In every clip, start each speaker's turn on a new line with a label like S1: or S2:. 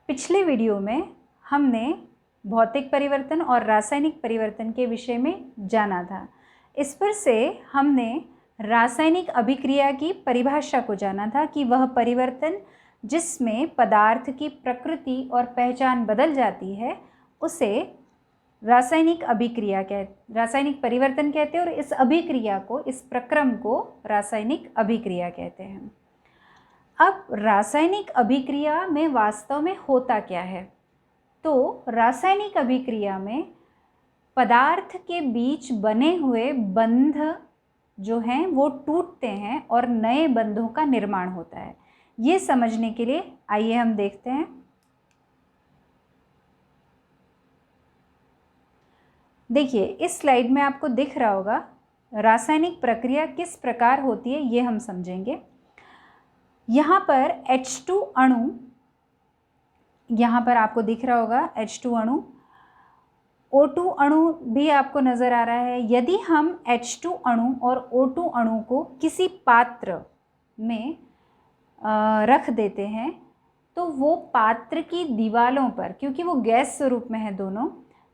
S1: पिछले वीडियो में हमने भौतिक परिवर्तन और रासायनिक परिवर्तन के विषय में जाना था। इस पर से हमने रासायनिक अभिक्रिया की परिभाषा को जाना था कि वह परिवर्तन जिसमें पदार्थ की प्रकृति और पहचान बदल जाती है उसे रासायनिक परिवर्तन कहते हैं और इस अभिक्रिया को, इस प्रक्रम को रासायनिक अभिक्रिया कहते हैं। अब रासायनिक अभिक्रिया में वास्तव में होता क्या है? तो रासायनिक अभिक्रिया में पदार्थ के बीच बने हुए बंध जो हैं वो टूटते हैं और नए बंधों का निर्माण होता है। ये समझने के लिए आइए हम देखते हैं। देखिए, इस स्लाइड में आपको दिख रहा होगा रासायनिक प्रक्रिया किस प्रकार होती है, ये हम समझेंगे। यहाँ पर H2 अणु, यहाँ पर आपको दिख रहा होगा H2 अणु, O2 अणु भी आपको नज़र आ रहा है। यदि हम H2 अणु और O2 अणु को किसी पात्र में रख देते हैं तो वो पात्र की दीवारों पर, क्योंकि वो गैस स्वरूप में है दोनों,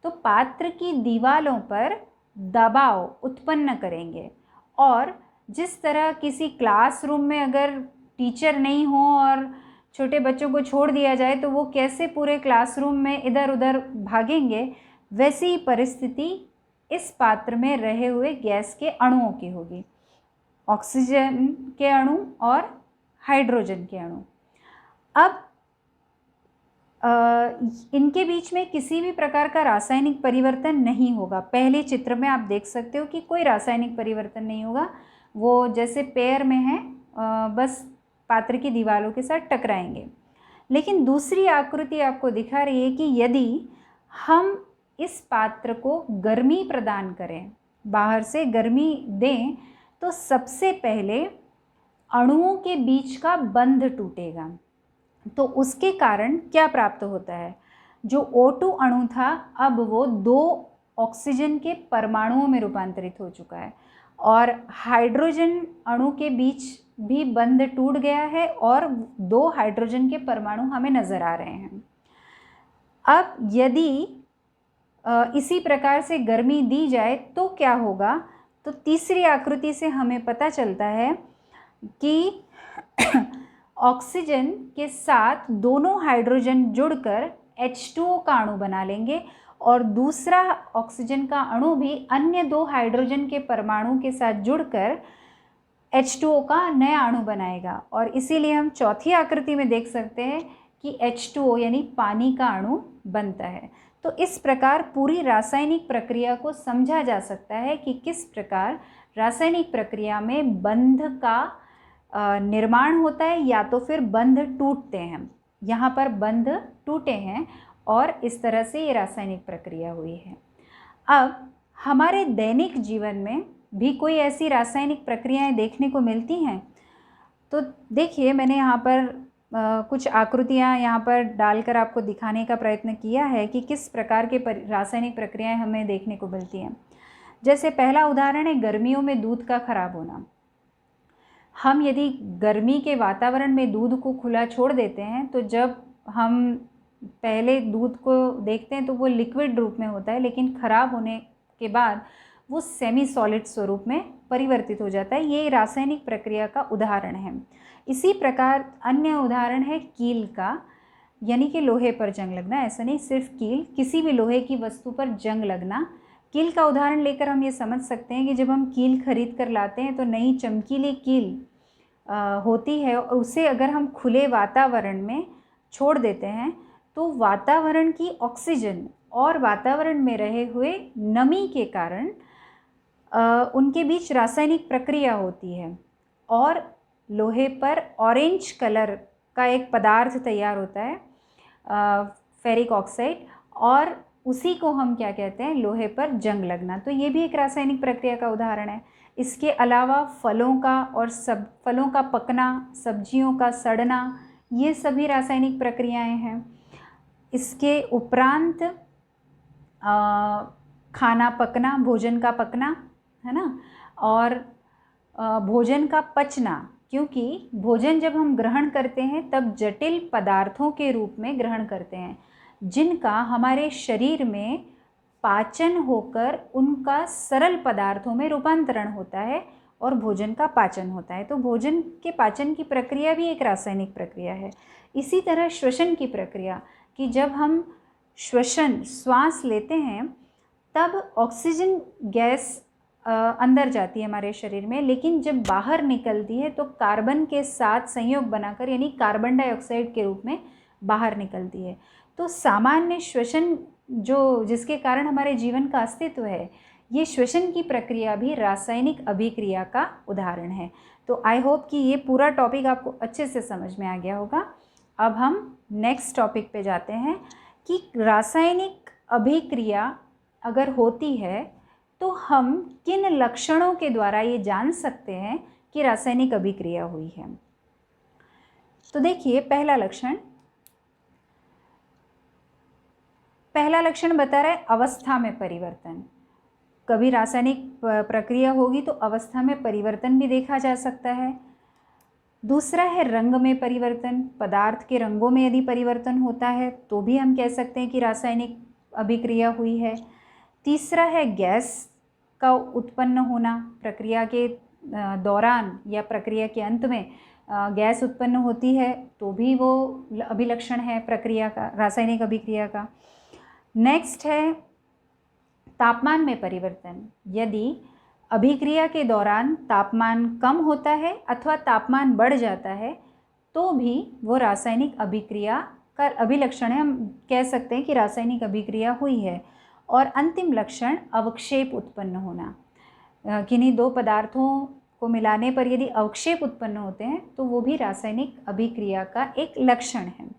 S1: तो पात्र की दीवारों पर दबाव उत्पन्न करेंगे। और जिस तरह किसी क्लासरूम में अगर टीचर नहीं हो और छोटे बच्चों को छोड़ दिया जाए तो वो कैसे पूरे क्लासरूम में इधर उधर भागेंगे, वैसी ही परिस्थिति इस पात्र में रहे हुए गैस के अणुओं की होगी, ऑक्सीजन के अणु और हाइड्रोजन के अणु। अब इनके बीच में किसी भी प्रकार का रासायनिक परिवर्तन नहीं होगा। पहले चित्र में आप देख सकते हो कि कोई रासायनिक परिवर्तन नहीं होगा, वो जैसे पेयर में है, बस पात्र की दीवारों के साथ टकराएंगे। लेकिन दूसरी आकृति आपको दिखा रही है कि यदि हम इस पात्र को गर्मी प्रदान करें, बाहर से गर्मी दें, तो सबसे पहले अणुओं के बीच का बंध टूटेगा। तो उसके कारण क्या प्राप्त होता है? जो O2 अणु था अब वो 2 ऑक्सीजन के परमाणुओं में रूपांतरित हो चुका है और हाइड्रोजन अणु के बीच भी बंध टूट गया है और 2 हाइड्रोजन के परमाणु हमें नज़र आ रहे हैं। अब यदि इसी प्रकार से गर्मी दी जाए तो क्या होगा? तो तीसरी आकृति से हमें पता चलता है कि ऑक्सीजन के साथ दोनों हाइड्रोजन जुड़कर H2O का अणु बना लेंगे और दूसरा ऑक्सीजन का अणु भी अन्य 2 हाइड्रोजन के परमाणु के साथ जुड़कर H2O का नया अणु बनाएगा। और इसीलिए हम चौथी आकृति में देख सकते हैं कि H2O यानी पानी का अणु बनता है। तो इस प्रकार पूरी रासायनिक प्रक्रिया को समझा जा सकता है कि किस प्रकार रासायनिक प्रक्रिया में बंध का निर्माण होता है या तो फिर बंध टूटते हैं। यहाँ पर बंध टूटे हैं और इस तरह से ये रासायनिक प्रक्रिया हुई है। अब हमारे दैनिक जीवन में भी कोई ऐसी रासायनिक प्रक्रियाएं देखने को मिलती हैं। तो देखिए, मैंने यहाँ पर कुछ आकृतियाँ यहाँ पर डालकर आपको दिखाने का प्रयत्न किया है कि किस प्रकार के रासायनिक प्रक्रियाएं हमें देखने को मिलती हैं। जैसे पहला उदाहरण है गर्मियों में दूध का खराब होना। हम यदि गर्मी के वातावरण में दूध को खुला छोड़ देते हैं तो जब हम पहले दूध को देखते हैं तो वो लिक्विड रूप में होता है, लेकिन ख़राब होने के बाद वो सेमी सॉलिड स्वरूप में परिवर्तित हो जाता है। ये रासायनिक प्रक्रिया का उदाहरण है। इसी प्रकार अन्य उदाहरण है कील का, यानी कि लोहे पर जंग लगना। ऐसा नहीं सिर्फ कील, किसी भी लोहे की वस्तु पर जंग लगना। कील का उदाहरण लेकर हम ये समझ सकते हैं कि जब हम कील खरीद कर लाते हैं तो नई चमकीली कील होती है और उसे अगर हम खुले वातावरण में छोड़ देते हैं तो वातावरण की ऑक्सीजन और वातावरण में रहे हुए नमी के कारण उनके बीच रासायनिक प्रक्रिया होती है और लोहे पर ऑरेंज कलर का एक पदार्थ तैयार होता है, फेरिक ऑक्साइड, और उसी को हम क्या कहते हैं? लोहे पर जंग लगना। तो ये भी एक रासायनिक प्रक्रिया का उदाहरण है। इसके अलावा फलों का पकना, सब्जियों का सड़ना, ये सभी रासायनिक प्रक्रियाएं हैं। इसके उपरांत खाना पकना, भोजन का पकना, है ना, और भोजन का पचना, क्योंकि भोजन जब हम ग्रहण करते हैं तब जटिल पदार्थों के रूप में ग्रहण करते हैं, जिनका हमारे शरीर में पाचन होकर उनका सरल पदार्थों में रूपांतरण होता है और भोजन का पाचन होता है। तो भोजन के पाचन की प्रक्रिया भी एक रासायनिक प्रक्रिया है। इसी तरह श्वसन की प्रक्रिया, कि जब हम श्वास लेते हैं तब ऑक्सीजन गैस अंदर जाती है हमारे शरीर में, लेकिन जब बाहर निकलती है तो कार्बन के साथ संयोग बनाकर, यानी कार्बन डाइऑक्साइड के रूप में बाहर निकलती है। तो सामान्य श्वसन जो जिसके कारण हमारे जीवन का अस्तित्व है, ये श्वसन की प्रक्रिया भी रासायनिक अभिक्रिया का उदाहरण है। तो आई होप कि ये पूरा टॉपिक आपको अच्छे से समझ में आ गया होगा। अब हम नेक्स्ट टॉपिक पे जाते हैं कि रासायनिक अभिक्रिया अगर होती है तो हम किन लक्षणों के द्वारा ये जान सकते हैं कि रासायनिक अभिक्रिया हुई है। तो देखिए, पहला लक्षण बता रहा है अवस्था में परिवर्तन। कभी रासायनिक प्रक्रिया होगी तो अवस्था में परिवर्तन भी देखा जा सकता है। दूसरा है रंग में परिवर्तन, पदार्थ के रंगों में यदि परिवर्तन होता है तो भी हम कह सकते हैं कि रासायनिक अभिक्रिया हुई है। तीसरा है गैस का उत्पन्न होना, प्रक्रिया के दौरान या प्रक्रिया के अंत में गैस उत्पन्न होती है तो भी वो अभिलक्षण है प्रक्रिया का, रासायनिक अभिक्रिया का। नेक्स्ट है तापमान में परिवर्तन, यदि अभिक्रिया के दौरान तापमान कम होता है अथवा तापमान बढ़ जाता है तो भी वो रासायनिक अभिक्रिया का अभिलक्षण है, हम कह सकते हैं कि रासायनिक अभिक्रिया हुई है। और अंतिम लक्षण अवक्षेप उत्पन्न होना, किन्हीं दो पदार्थों को मिलाने पर यदि अवक्षेप उत्पन्न होते हैं तो वो भी रासायनिक अभिक्रिया का एक लक्षण है।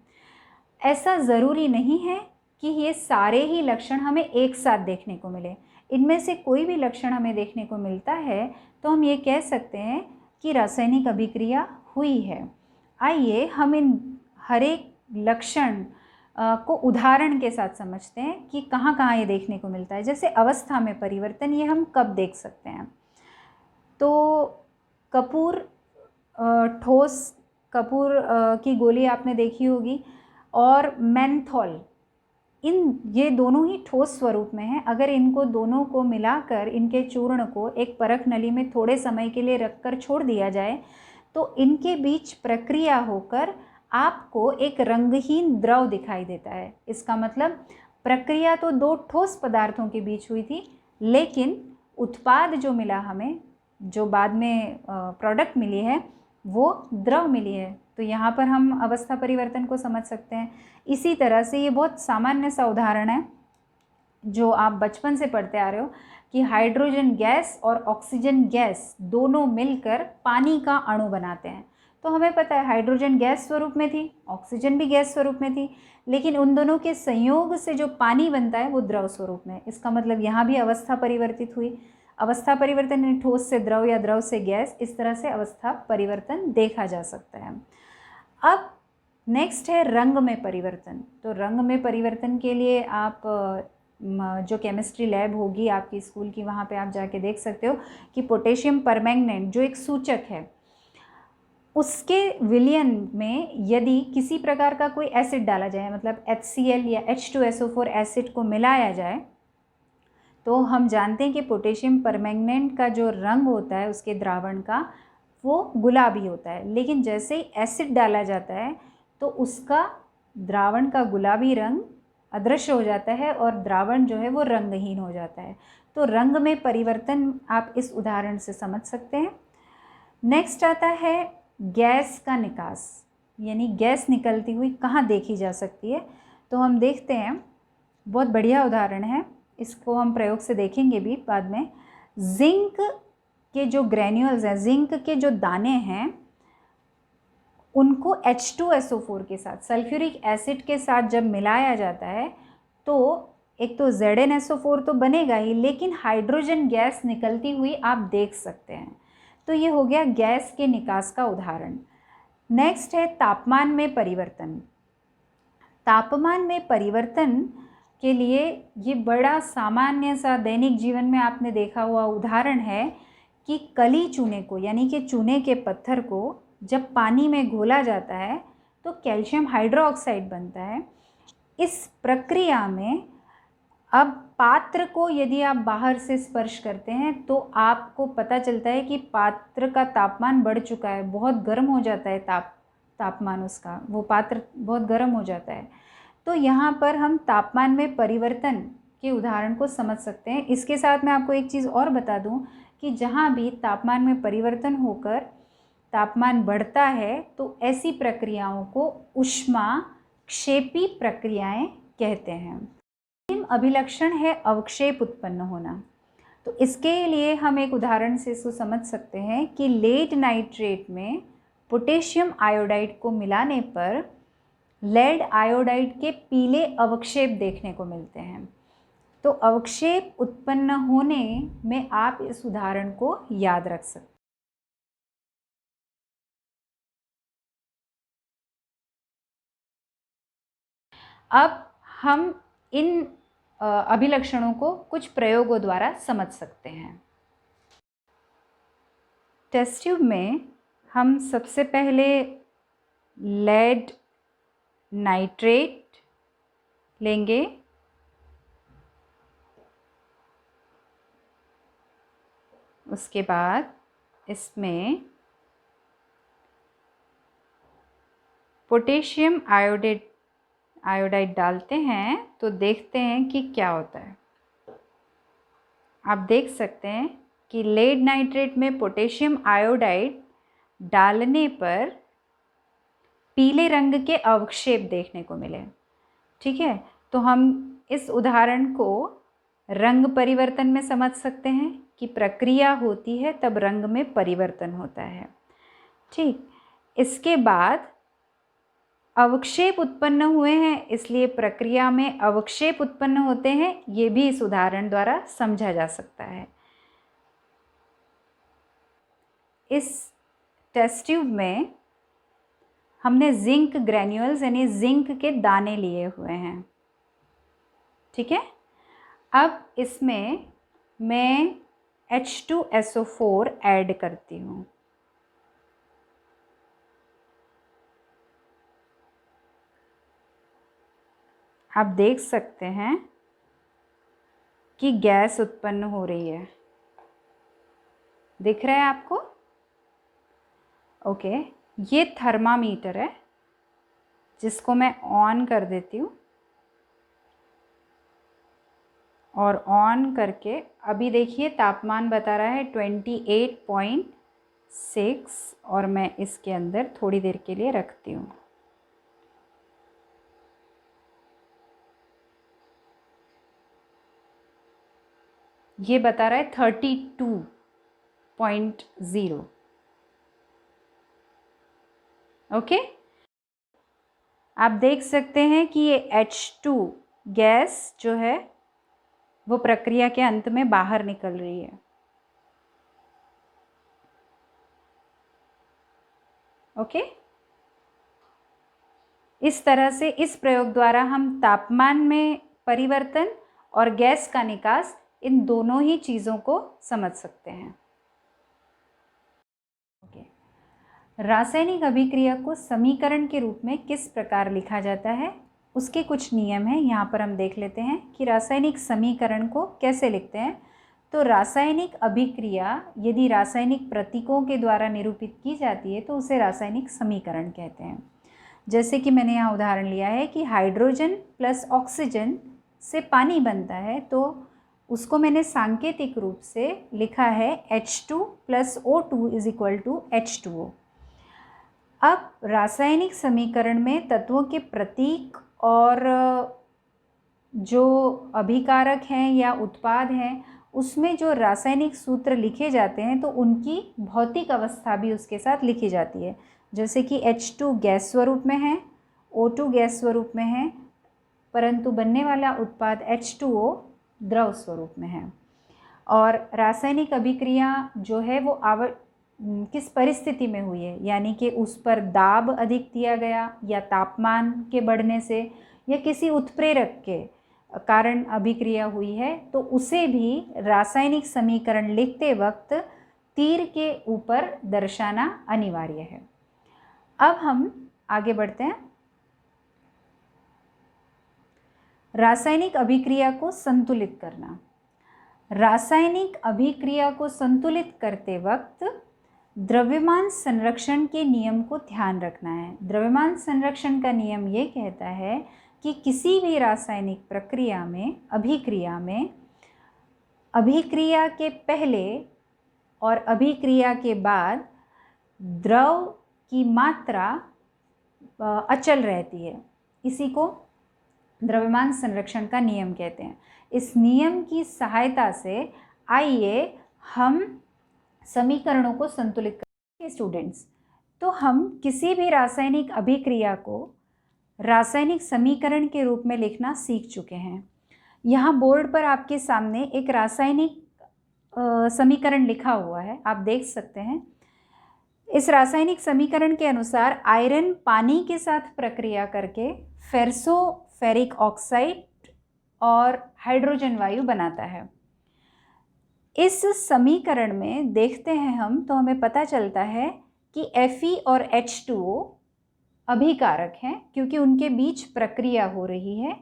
S1: ऐसा ज़रूरी नहीं है कि ये सारे ही लक्षण हमें एक साथ देखने को मिले। इनमें से कोई भी लक्षण हमें देखने को मिलता है तो हम ये कह सकते हैं कि रासायनिक अभिक्रिया हुई है। आइए हम इन हर एक लक्षण को उदाहरण के साथ समझते हैं कि कहाँ कहाँ ये देखने को मिलता है। जैसे अवस्था में परिवर्तन, ये हम कब देख सकते हैं? तो कपूर, ठोस कपूर की गोली आपने देखी होगी, और मेंथॉल, ये दोनों ही ठोस स्वरूप में हैं। अगर इनको दोनों को मिलाकर इनके चूर्ण को एक परख नली में थोड़े समय के लिए रखकर छोड़ दिया जाए तो इनके बीच प्रक्रिया होकर आपको एक रंगहीन द्रव दिखाई देता है। इसका मतलब प्रक्रिया तो दो ठोस पदार्थों के बीच हुई थी, लेकिन उत्पाद जो मिला हमें, जो बाद में प्रोडक्ट मिली है, वो द्रव मिली है। तो यहाँ पर हम अवस्था परिवर्तन को समझ सकते हैं। इसी तरह से ये बहुत सामान्य सा उदाहरण है जो आप बचपन से पढ़ते आ रहे हो कि हाइड्रोजन गैस और ऑक्सीजन गैस दोनों मिलकर पानी का अणु बनाते हैं। तो हमें पता है हाइड्रोजन गैस स्वरूप में थी, ऑक्सीजन भी गैस स्वरूप में थी, लेकिन उन दोनों के संयोग से जो पानी बनता है वो द्रव स्वरूप में। इसका मतलब यहाँ भी अवस्था परिवर्तित हुई। अवस्था परिवर्तन यानी ठोस से द्रव या द्रव से गैस, इस तरह से अवस्था परिवर्तन देखा जा सकता है। अब नेक्स्ट है रंग में परिवर्तन। तो रंग में परिवर्तन के लिए आप जो केमिस्ट्री लैब होगी आपकी स्कूल की, वहाँ पे आप जाके देख सकते हो कि पोटेशियम परमैंगनेट जो एक सूचक है, उसके विलयन में यदि किसी प्रकार का कोई एसिड डाला जाए, मतलब HCl या H2SO4 एसिड को मिलाया जाए, तो हम जानते हैं कि पोटेशियम परमैंगनेट का जो रंग होता है उसके द्रावण का, वो गुलाबी होता है। लेकिन जैसे ही एसिड डाला जाता है तो उसका द्रावण का गुलाबी रंग अदृश्य हो जाता है और द्रावण जो है वो रंगहीन हो जाता है। तो रंग में परिवर्तन आप इस उदाहरण से समझ सकते हैं। नेक्स्ट आता है गैस का निकास, यानी गैस निकलती हुई कहाँ देखी जा सकती है। तो हम देखते हैं, बहुत बढ़िया उदाहरण है, इसको हम प्रयोग से देखेंगे भी बाद में। जिंक के जो ग्रैन्यूल्स हैं, जिंक के जो दाने हैं, उनको H2SO4 के साथ, सल्फ्यूरिक एसिड के साथ जब मिलाया जाता है तो एक तो ZnSO4 तो बनेगा ही, लेकिन हाइड्रोजन गैस निकलती हुई आप देख सकते हैं। तो ये हो गया गैस के निकास का उदाहरण। नेक्स्ट है तापमान में परिवर्तन। तापमान में परिवर्तन के लिए ये बड़ा सामान्य सा दैनिक जीवन में आपने देखा हुआ उदाहरण है कि कली चूने को, यानी कि चूने के पत्थर को जब पानी में घोला जाता है तो कैल्शियम हाइड्रोक्साइड बनता है। इस प्रक्रिया में अब पात्र को यदि आप बाहर से स्पर्श करते हैं तो आपको पता चलता है कि पात्र का तापमान बढ़ चुका है, बहुत गर्म हो जाता है, तापमान उसका, वो पात्र बहुत गर्म हो जाता है। तो यहाँ पर हम तापमान में परिवर्तन के उदाहरण को समझ सकते हैं। इसके साथ मैं आपको एक चीज़ और बता दूं कि जहाँ भी तापमान में परिवर्तन होकर तापमान बढ़ता है तो ऐसी प्रक्रियाओं को ऊष्माक्षेपी प्रक्रियाएं कहते हैं। अंतिम अभिलक्षण है अवक्षेप उत्पन्न होना। तो इसके लिए हम एक उदाहरण से इसको समझ सकते हैं कि लेड नाइट्रेट में पोटेशियम आयोडाइड को मिलाने पर लेड आयोडाइड के पीले अवक्षेप देखने को मिलते हैं। तो अवक्षेप उत्पन्न होने में आप इस उदाहरण को याद रख सकते हैं। अब हम इन अभिलक्षणों को कुछ प्रयोगों द्वारा समझ सकते हैं। टेस्ट ट्यूब में हम सबसे पहले लेड नाइट्रेट लेंगे, उसके बाद इसमें पोटेशियम आयोडाइड डालते हैं तो देखते हैं कि क्या होता है। आप देख सकते हैं कि लेड नाइट्रेट में पोटेशियम आयोडाइड डालने पर पीले रंग के अवक्षेप देखने को मिले। ठीक है, तो हम इस उदाहरण को रंग परिवर्तन में समझ सकते हैं कि प्रक्रिया होती है तब रंग में परिवर्तन होता है। ठीक, इसके बाद अवक्षेप उत्पन्न हुए हैं, इसलिए प्रक्रिया में अवक्षेप उत्पन्न होते हैं, ये भी इस उदाहरण द्वारा समझा जा सकता है। इस टेस्ट ट्यूब में हमने जिंक ग्रैन्यूल्स यानी जिंक के दाने लिए हुए हैं। ठीक है, अब इसमें मैं H2SO4 ऐड करती हूँ। आप देख सकते हैं कि गैस उत्पन्न हो रही है, दिख रहा है आपको? ओके, ये थर्मामीटर है जिसको मैं ऑन कर देती हूँ और ऑन करके अभी देखिए तापमान बता रहा है 28.6 और मैं इसके अंदर थोड़ी देर के लिए रखती हूँ। ये बता रहा है 32.0। ओके, आप देख सकते हैं कि ये H2 गैस जो है वो प्रक्रिया के अंत में बाहर निकल रही है। ओके, इस तरह से इस प्रयोग द्वारा हम तापमान में परिवर्तन और गैस का निकास, इन दोनों ही चीज़ों को समझ सकते हैं। ओके, रासायनिक अभिक्रिया को समीकरण के रूप में किस प्रकार लिखा जाता है, उसके कुछ नियम हैं। यहाँ पर हम देख लेते हैं कि रासायनिक समीकरण को कैसे लिखते हैं। तो रासायनिक अभिक्रिया यदि रासायनिक प्रतीकों के द्वारा निरूपित की जाती है तो उसे रासायनिक समीकरण कहते हैं। जैसे कि मैंने यहाँ उदाहरण लिया है कि हाइड्रोजन प्लस ऑक्सीजन से पानी बनता है, तो उसको मैंने सांकेतिक रूप से लिखा है H2 plus O2 is equal to H2O। अब रासायनिक समीकरण में तत्वों के प्रतीक और जो अभिकारक हैं या उत्पाद हैं उसमें जो रासायनिक सूत्र लिखे जाते हैं तो उनकी भौतिक अवस्था भी उसके साथ लिखी जाती है। जैसे कि H2 गैस स्वरूप में है, O2 गैस स्वरूप में है, परंतु बनने वाला उत्पाद H2O द्रव स्वरूप में है। और रासायनिक अभिक्रिया जो है वो किस परिस्थिति में हुई है, यानी कि उस पर दाब अधिक दिया गया या तापमान के बढ़ने से या किसी उत्प्रेरक के कारण अभिक्रिया हुई है, तो उसे भी रासायनिक समीकरण लिखते वक्त तीर के ऊपर दर्शाना अनिवार्य है। अब हम आगे बढ़ते हैं। रासायनिक अभिक्रिया को संतुलित करना। रासायनिक अभिक्रिया को संतुलित करते वक्त द्रव्यमान संरक्षण के नियम को ध्यान रखना है। द्रव्यमान संरक्षण का नियम ये कहता है कि किसी भी रासायनिक प्रक्रिया में, अभिक्रिया में, अभिक्रिया के पहले और अभिक्रिया के बाद द्रव की मात्रा अचल रहती है। इसी को द्रव्यमान संरक्षण का नियम कहते हैं। इस नियम की सहायता से आइए हम समीकरणों को संतुलित करें। स्टूडेंट्स, तो हम किसी भी रासायनिक अभिक्रिया को रासायनिक समीकरण के रूप में लिखना सीख चुके हैं। यहाँ बोर्ड पर आपके सामने एक रासायनिक समीकरण लिखा हुआ है, आप देख सकते हैं। इस रासायनिक समीकरण के अनुसार आयरन पानी के साथ प्रक्रिया करके फेरिक ऑक्साइड और हाइड्रोजन वायु बनाता है। इस समीकरण में देखते हैं हम तो हमें पता चलता है कि Fe और H2O अभिकारक हैं, क्योंकि उनके बीच प्रक्रिया हो रही है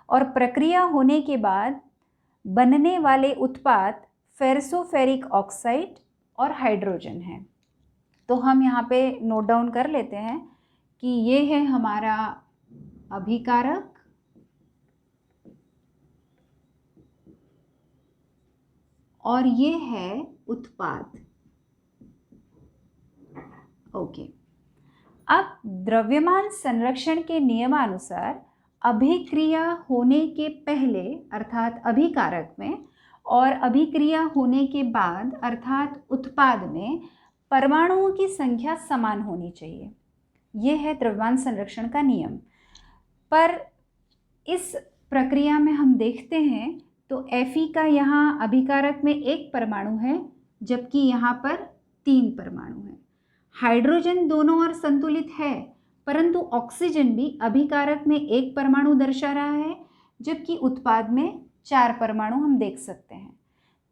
S1: और प्रक्रिया होने के बाद बनने वाले उत्पाद फेरिक ऑक्साइड और हाइड्रोजन है। तो हम यहाँ पे नोट डाउन कर लेते हैं कि ये है हमारा अभिकारक और ये है उत्पाद। ओके, अब द्रव्यमान संरक्षण के नियमानुसार अभिक्रिया होने के पहले अर्थात अभिकारक में और अभिक्रिया होने के बाद अर्थात उत्पाद में परमाणुओं की संख्या समान होनी चाहिए। यह है द्रव्यमान संरक्षण का नियम। पर इस प्रक्रिया में हम देखते हैं तो Fe का यहाँ अभिकारक में 1 परमाणु है, जबकि यहाँ पर 3 परमाणु हैं। हाइड्रोजन दोनों ओर संतुलित है, परंतु ऑक्सीजन भी अभिकारक में 1 परमाणु दर्शा रहा है, जबकि उत्पाद में 4 परमाणु हम देख सकते हैं।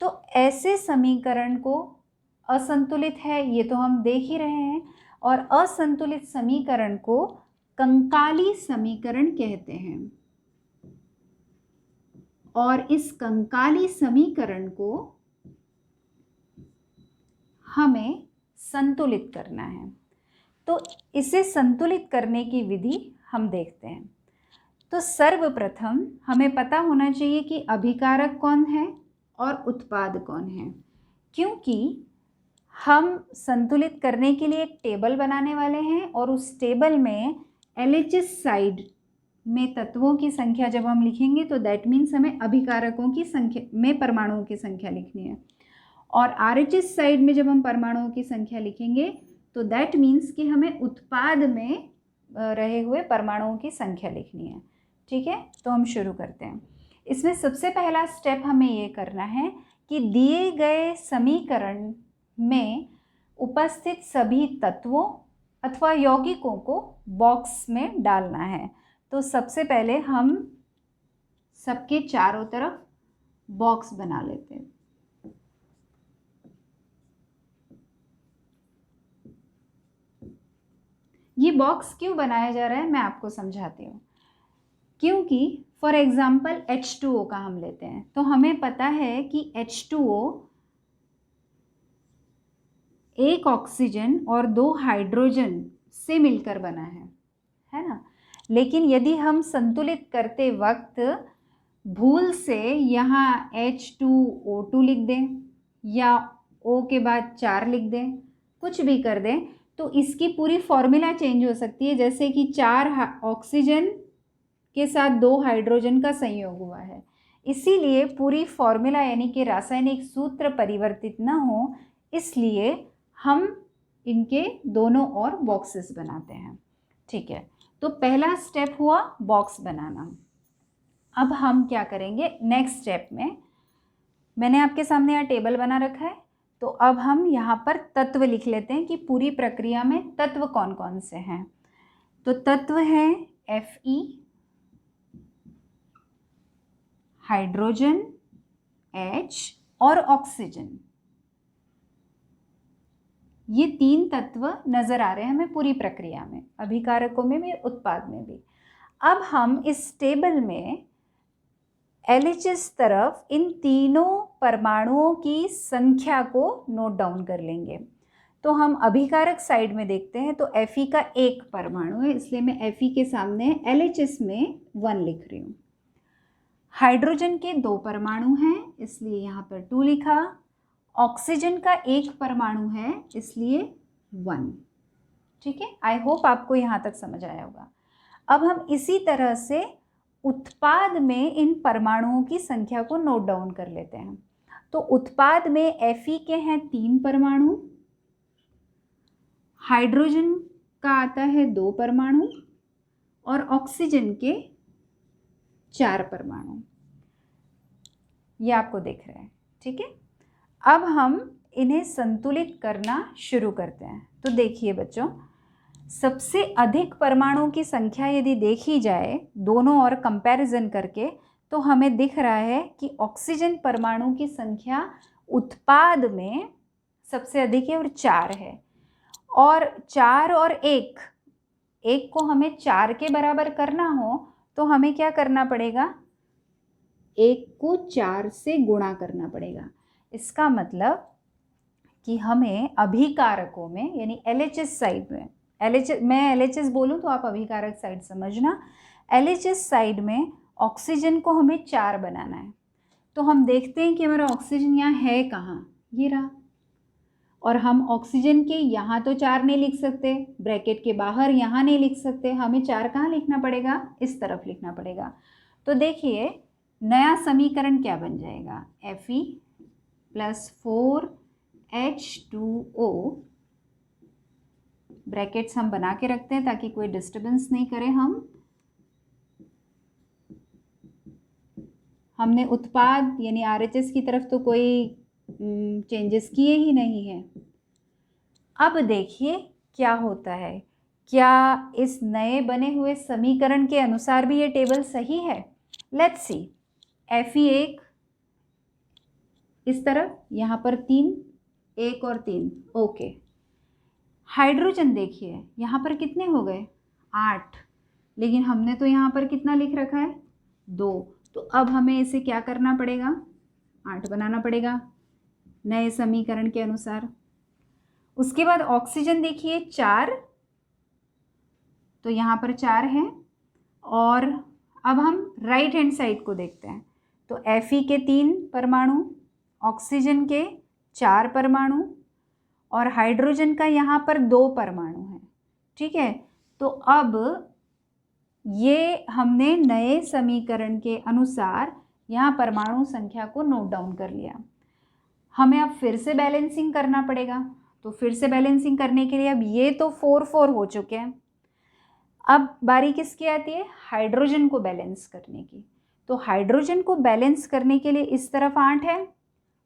S1: तो ऐसे समीकरण को असंतुलित है, ये तो हम देख ही रहे हैं, और असंतुलित समीकरण को कंकाली समीकरण कहते हैं। और इस कंकाली समीकरण को हमें संतुलित करना है। तो इसे संतुलित करने की विधि हम देखते हैं। तो सर्वप्रथम हमें पता होना चाहिए कि अभिकारक कौन है और उत्पाद कौन है, क्योंकि हम संतुलित करने के लिए एक टेबल बनाने वाले हैं और उस टेबल में LHS साइड में तत्वों की संख्या जब हम लिखेंगे तो दैट मीन्स हमें अभिकारकों की संख्या में परमाणुओं की संख्या लिखनी है, और RHS साइड में जब हम परमाणुओं की संख्या लिखेंगे तो दैट मीन्स कि हमें उत्पाद में रहे हुए परमाणुओं की संख्या लिखनी है। ठीक है, तो हम शुरू करते हैं। इसमें सबसे पहला स्टेप हमें ये करना है कि दिए गए समीकरण में उपस्थित सभी तत्वों अथवा यौगिकों को बॉक्स में डालना है। तो सबसे पहले हम सबके चारों तरफ बॉक्स बना लेते हैं। ये बॉक्स क्यों बनाया जा रहा है मैं आपको समझाती हूँ। क्योंकि फॉर एग्जाम्पल H2O का हम लेते हैं, तो हमें पता है कि H2O 1 ऑक्सीजन और 2 हाइड्रोजन से मिलकर बना है ना। लेकिन यदि हम संतुलित करते वक्त भूल से यहाँ H2O2 लिख दें या O के बाद 4 लिख दें, कुछ भी कर दें, तो इसकी पूरी फॉर्मूला चेंज हो सकती है। जैसे कि 4 ऑक्सीजन के साथ 2 हाइड्रोजन का संयोग हुआ है, इसीलिए पूरी फॉर्मूला यानी कि रासायनिक सूत्र परिवर्तित न हो, इसलिए हम इनके दोनों ओर बॉक्सेस बनाते हैं। ठीक है, तो पहला स्टेप हुआ बॉक्स बनाना। अब हम क्या करेंगे नेक्स्ट स्टेप में, मैंने आपके सामने यहाँ टेबल बना रखा है, तो अब हम यहाँ पर तत्व लिख लेते हैं कि पूरी प्रक्रिया में तत्व कौन कौन से हैं। तो तत्व हैं Fe, हाइड्रोजन, H और ऑक्सीजन। ये 3 तत्व नज़र आ रहे हैं हमें पूरी प्रक्रिया में, अभिकारकों में भी, उत्पाद में भी। अब हम इस टेबल में LHS तरफ इन तीनों परमाणुओं की संख्या को नोट डाउन कर लेंगे। तो हम अभिकारक साइड में देखते हैं, तो Fe का 1 परमाणु है, इसलिए मैं Fe के सामने LHS में 1 लिख रही हूँ। हाइड्रोजन के 2 परमाणु हैं, इसलिए यहाँ पर 2 लिखा। ऑक्सीजन का 1 परमाणु है, इसलिए 1। ठीक है, आई होप आपको यहाँ तक समझ आया होगा। अब हम इसी तरह से उत्पाद में इन परमाणुओं की संख्या को नोट डाउन कर लेते हैं। तो उत्पाद में Fe के हैं 3 परमाणु, हाइड्रोजन का आता है 2 परमाणु और ऑक्सीजन के 4 परमाणु। ये आपको दिख रहा है, ठीक है। अब हम इन्हें संतुलित करना शुरू करते हैं। तो देखिए बच्चों, सबसे अधिक परमाणुओं की संख्या यदि देखी जाए दोनों और कंपैरिजन करके, तो हमें दिख रहा है कि ऑक्सीजन परमाणु की संख्या उत्पाद में सबसे अधिक है और 4 है। और 4 और 1 को हमें 4 के बराबर करना हो तो हमें क्या करना पड़ेगा, 1 को 4 से गुणा करना पड़ेगा। इसका मतलब कि हमें अभिकारकों में यानी LHS साइड में, मैं LHS बोलूँ तो आप अभिकारक साइड समझना, LHS साइड में ऑक्सीजन को हमें 4 बनाना है। तो हम देखते हैं कि हमारा ऑक्सीजन यहाँ है कहाँ, ये रहा। और हम ऑक्सीजन के यहाँ तो 4 नहीं लिख सकते, ब्रैकेट के बाहर यहाँ नहीं लिख सकते, हमें 4 कहाँ लिखना पड़ेगा, इस तरफ लिखना पड़ेगा। तो देखिए नया समीकरण क्या बन जाएगा, Fe + 4H2O, ब्रैकेट्स हम बना के रखते हैं ताकि कोई डिस्टर्बेंस नहीं करे। हमने उत्पाद यानी RHS की तरफ तो कोई चेंजेस किए ही नहीं है। अब देखिए क्या होता है, क्या इस नए बने हुए समीकरण के अनुसार भी ये टेबल सही है। लेट्स सी, Fe1 इस तरफ, यहाँ पर 3, 1 और 3, ओके। हाइड्रोजन देखिए यहाँ पर कितने हो गए, 8, लेकिन हमने तो यहाँ पर कितना लिख रखा है, 2। तो अब हमें इसे क्या करना पड़ेगा, 8 बनाना पड़ेगा नए समीकरण के अनुसार। उसके बाद ऑक्सीजन देखिए 4, तो यहाँ पर 4 है। और अब हम राइट हैंड साइड को देखते हैं, तो Fe के 3 परमाणु, ऑक्सीजन के 4 परमाणु और हाइड्रोजन का यहाँ पर 2 परमाणु हैं, ठीक है। तो अब ये हमने नए समीकरण के अनुसार यहाँ परमाणु संख्या को नोट डाउन कर लिया। हमें अब फिर से बैलेंसिंग करना पड़ेगा। तो फिर से बैलेंसिंग करने के लिए अब ये तो 4 हो चुके हैं, अब बारी किसकी आती है, हाइड्रोजन को बैलेंस करने की। तो हाइड्रोजन को बैलेंस करने के लिए इस तरफ 8 है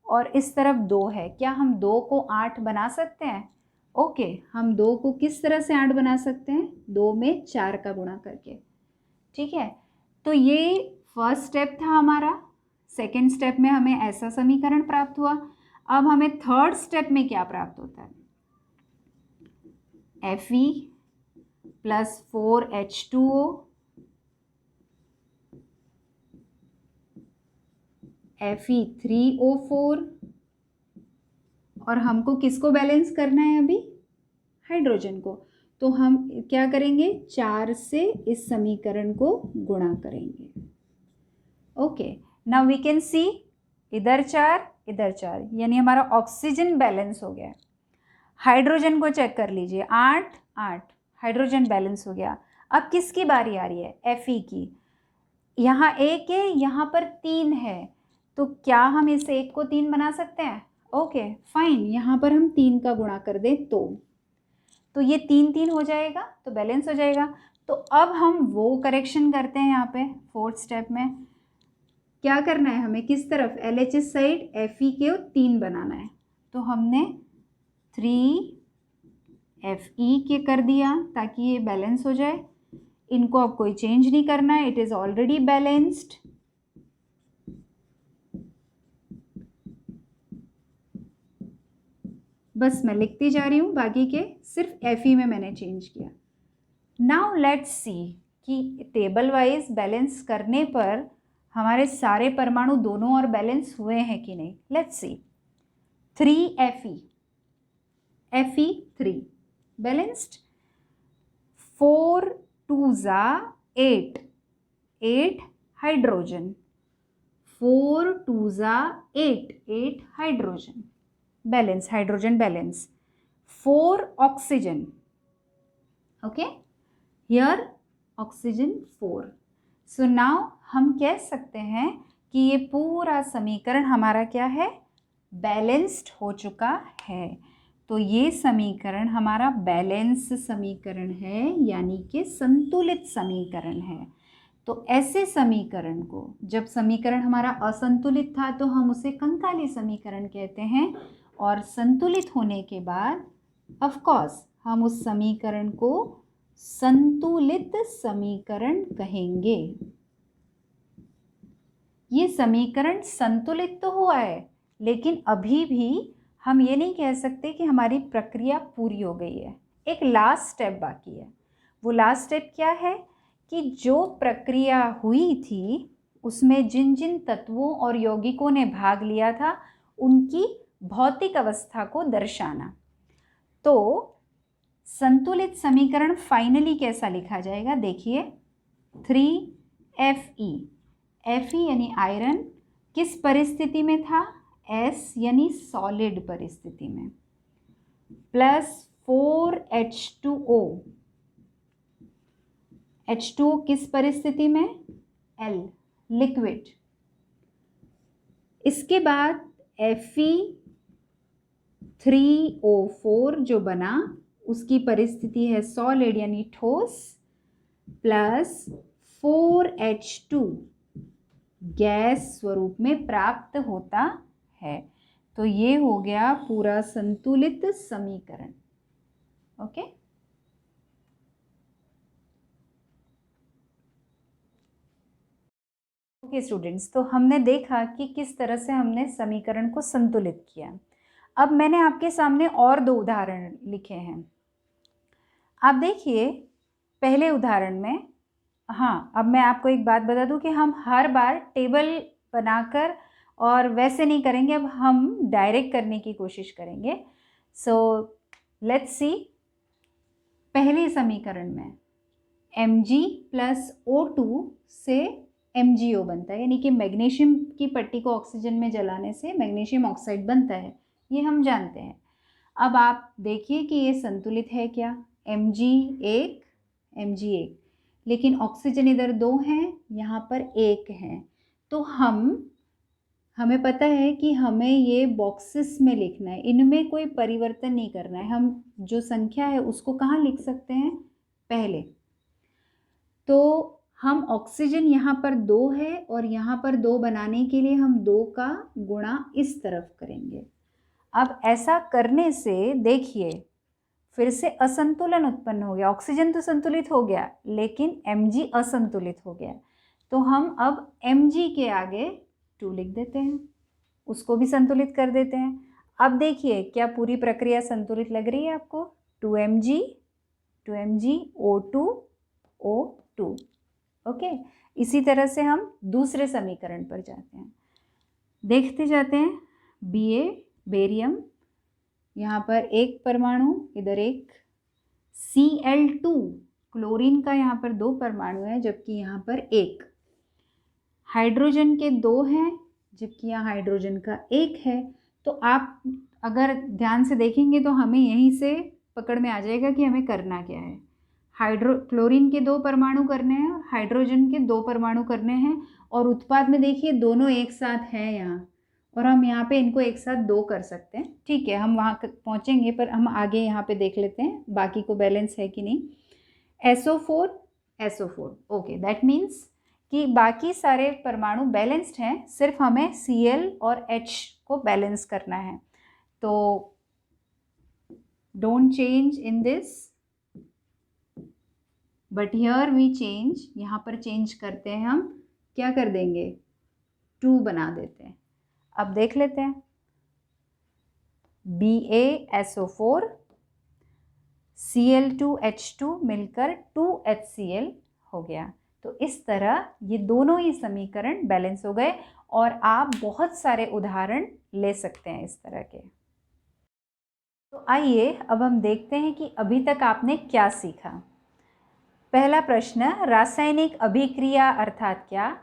S1: और इस तरफ 2 है। क्या हम 2 को 8 बना सकते हैं? ओके, हम 2 को किस तरह से 8 बना सकते हैं, 2 में 4 का गुणा करके, ठीक है। तो ये फर्स्ट स्टेप था हमारा। सेकेंड स्टेप में हमें ऐसा समीकरण प्राप्त हुआ। अब हमें थर्ड स्टेप में क्या प्राप्त होता है, Fe + 4H2O, Fe3O4, और हमको किसको बैलेंस करना है अभी, हाइड्रोजन को। तो हम क्या करेंगे, 4 से इस समीकरण को गुणा करेंगे। Okay, now we can see, इधर 4 इधर 4, यानी हमारा ऑक्सीजन बैलेंस हो गया। हाइड्रोजन को चेक कर लीजिए, 8 8, हाइड्रोजन बैलेंस हो गया। अब किसकी बारी आ रही है, Fe की। यहाँ 1 है, यहाँ पर 3 है, तो क्या हम इस 1 को 3 बना सकते हैं? ओके फाइन, यहाँ पर हम 3 का गुणा कर दें तो ये 3 3 हो जाएगा, तो बैलेंस हो जाएगा। तो अब हम वो करेक्शन करते हैं यहाँ पे फोर्थ स्टेप में। क्या करना है हमें, किस तरफ, LHS साइड Fe के 3 बनाना है। तो हमने 3Fe के कर दिया ताकि ये बैलेंस हो जाए। इनको अब कोई चेंज नहीं करना है, इट इज़ ऑलरेडी बैलेंस्ड। बस मैं लिखती जा रही हूँ, बाकी के सिर्फ Fe में मैंने चेंज किया। नाउ लेट्स सी कि टेबल वाइज बैलेंस करने पर हमारे सारे परमाणु दोनों ओर बैलेंस हुए हैं कि नहीं। Let's see 3Fe, Fe3 balanced, 4 2s 8, 8 hydrogen, 4 2s 8, 8 hydrogen balance, hydrogen balance, 4 oxygen, okay, here oxygen 4। So now हम कह सकते हैं कि ये पूरा समीकरण हमारा क्या है, बैलेंस्ड हो चुका है। तो ये समीकरण हमारा बैलेंस समीकरण है, यानी कि संतुलित समीकरण है। तो ऐसे समीकरण को, जब समीकरण हमारा असंतुलित था तो हम उसे कंकाली समीकरण कहते हैं, और संतुलित होने के बाद ऑफ कोर्स हम उस समीकरण को संतुलित समीकरण कहेंगे। ये समीकरण संतुलित तो हुआ है, लेकिन अभी भी हम ये नहीं कह सकते कि हमारी प्रक्रिया पूरी हो गई है। एक लास्ट स्टेप बाकी है। वो लास्ट स्टेप क्या है कि जो प्रक्रिया हुई थी उसमें जिन जिन तत्वों और यौगिकों ने भाग लिया था उनकी भौतिक अवस्था को दर्शाना। तो संतुलित समीकरण फाइनली कैसा लिखा जाएगा, देखिए 3Fe, Fe यानी आयरन किस परिस्थिति में था, S यानी सॉलिड परिस्थिति में, प्लस 4H2O, H2O किस परिस्थिति में, L लिक्विड। इसके बाद Fe3O4 जो बना उसकी परिस्थिति है सॉलिड यानी ठोस, प्लस 4H2 गैस स्वरूप में प्राप्त होता है। तो ये हो गया पूरा संतुलित समीकरण। ओके, ओके स्टूडेंट्स, तो हमने देखा कि किस तरह से हमने समीकरण को संतुलित किया। अब मैंने आपके सामने और दो उदाहरण लिखे हैं। आप देखिए पहले उदाहरण में, हाँ, अब मैं आपको एक बात बता दूं कि हम हर बार टेबल बनाकर और वैसे नहीं करेंगे, अब हम डायरेक्ट करने की कोशिश करेंगे। सो लेट्स सी, पहले समीकरण में Mg प्लस O2 से MgO बनता है, यानी कि मैग्नीशियम की पट्टी को ऑक्सीजन में जलाने से मैग्नीशियम ऑक्साइड बनता है, ये हम जानते हैं। अब आप देखिए कि ये संतुलित है क्या, Mg1 Mg1, लेकिन ऑक्सीजन इधर 2 हैं, यहाँ पर 1 है। तो हमें पता है कि हमें ये बॉक्सेस में लिखना है, इनमें कोई परिवर्तन नहीं करना है। हम जो संख्या है उसको कहाँ लिख सकते हैं, पहले। तो हम ऑक्सीजन यहाँ पर 2 है और यहाँ पर 2 बनाने के लिए हम 2 का गुणा इस तरफ करेंगे। अब ऐसा करने से देखिए फिर से असंतुलन उत्पन्न हो गया। ऑक्सीजन तो संतुलित हो गया लेकिन Mg असंतुलित हो गया। तो हम अब Mg के आगे 2 लिख देते हैं, उसको भी संतुलित कर देते हैं। अब देखिए क्या पूरी प्रक्रिया संतुलित लग रही है आपको, 2Mg O2 O2। ओके, इसी तरह से हम दूसरे समीकरण पर जाते हैं, देखते जाते हैं। Ba बेरियम, यहाँ पर एक परमाणु, इधर एक, Cl2 क्लोरीन का यहाँ पर 2 परमाणु है जबकि यहाँ पर 1, हाइड्रोजन के 2 हैं जबकि यहाँ हाइड्रोजन का 1 है। तो आप अगर ध्यान से देखेंगे तो हमें यहीं से पकड़ में आ जाएगा कि हमें करना क्या है। क्लोरीन के 2 परमाणु करने हैं और हाइड्रोजन के 2 परमाणु करने हैं, और उत्पाद में देखिए दोनों एक साथ हैं यहाँ, और हम यहाँ पे इनको एक साथ 2 कर सकते हैं। ठीक है, हम वहाँ पहुँचेंगे, पर हम आगे यहाँ पे देख लेते हैं बाकी को बैलेंस है कि नहीं। SO4 SO4, okay, that means कि बाकी सारे परमाणु बैलेंस्ड हैं, सिर्फ हमें Cl और H को बैलेंस करना है। तो don't change in this, but here we change, यहाँ पर चेंज करते हैं, हम क्या कर देंगे, 2 बना देते हैं। अब देख लेते हैं, BaSO4 Cl2H2 मिलकर 2HCl हो गया। तो इस तरह ये दोनों ही समीकरण बैलेंस हो गए और आप बहुत सारे उदाहरण ले सकते हैं इस तरह के। तो आइए अब हम देखते हैं कि अभी तक आपने क्या सीखा। पहला प्रश्न, रासायनिक अभिक्रिया अर्थात क्या?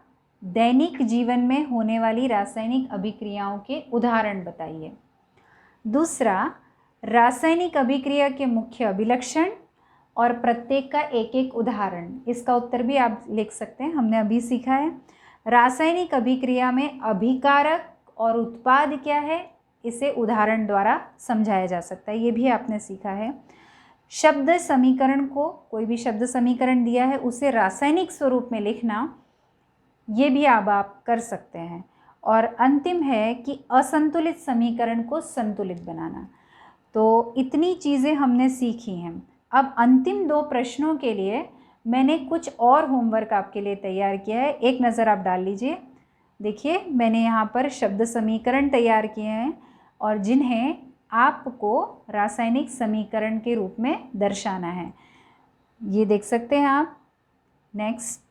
S1: दैनिक जीवन में होने वाली रासायनिक अभिक्रियाओं के उदाहरण बताइए। दूसरा, रासायनिक अभिक्रिया के मुख्य अभिलक्षण और प्रत्येक का एक एक उदाहरण। इसका उत्तर भी आप लिख सकते हैं, हमने अभी सीखा है। रासायनिक अभिक्रिया में अभिकारक और उत्पाद क्या है, इसे उदाहरण द्वारा समझाया जा सकता है, ये भी आपने सीखा है। शब्द समीकरण को, कोई भी शब्द समीकरण दिया है उसे रासायनिक स्वरूप में लिखना, ये भी आप कर सकते हैं। और अंतिम है कि असंतुलित समीकरण को संतुलित बनाना। तो इतनी चीज़ें हमने सीखी हैं। अब अंतिम 2 प्रश्नों के लिए मैंने कुछ और होमवर्क आपके लिए तैयार किया है, एक नज़र आप डाल लीजिए। देखिए, मैंने यहाँ पर शब्द समीकरण तैयार किए हैं और जिन्हें आपको रासायनिक समीकरण के रूप में दर्शाना है। ये देख सकते हैं आप। नेक्स्ट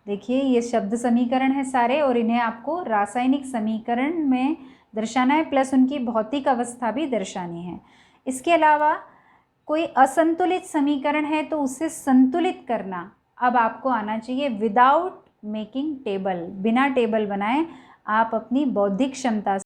S1: देखिए, ये शब्द समीकरण है सारे और इन्हें आपको रासायनिक समीकरण में दर्शाना है, प्लस उनकी भौतिक अवस्था भी दर्शानी है। इसके अलावा कोई असंतुलित समीकरण है तो उसे संतुलित करना अब आपको आना चाहिए विदाउट मेकिंग टेबल। बिना टेबल बनाए आप अपनी बौद्धिक क्षमता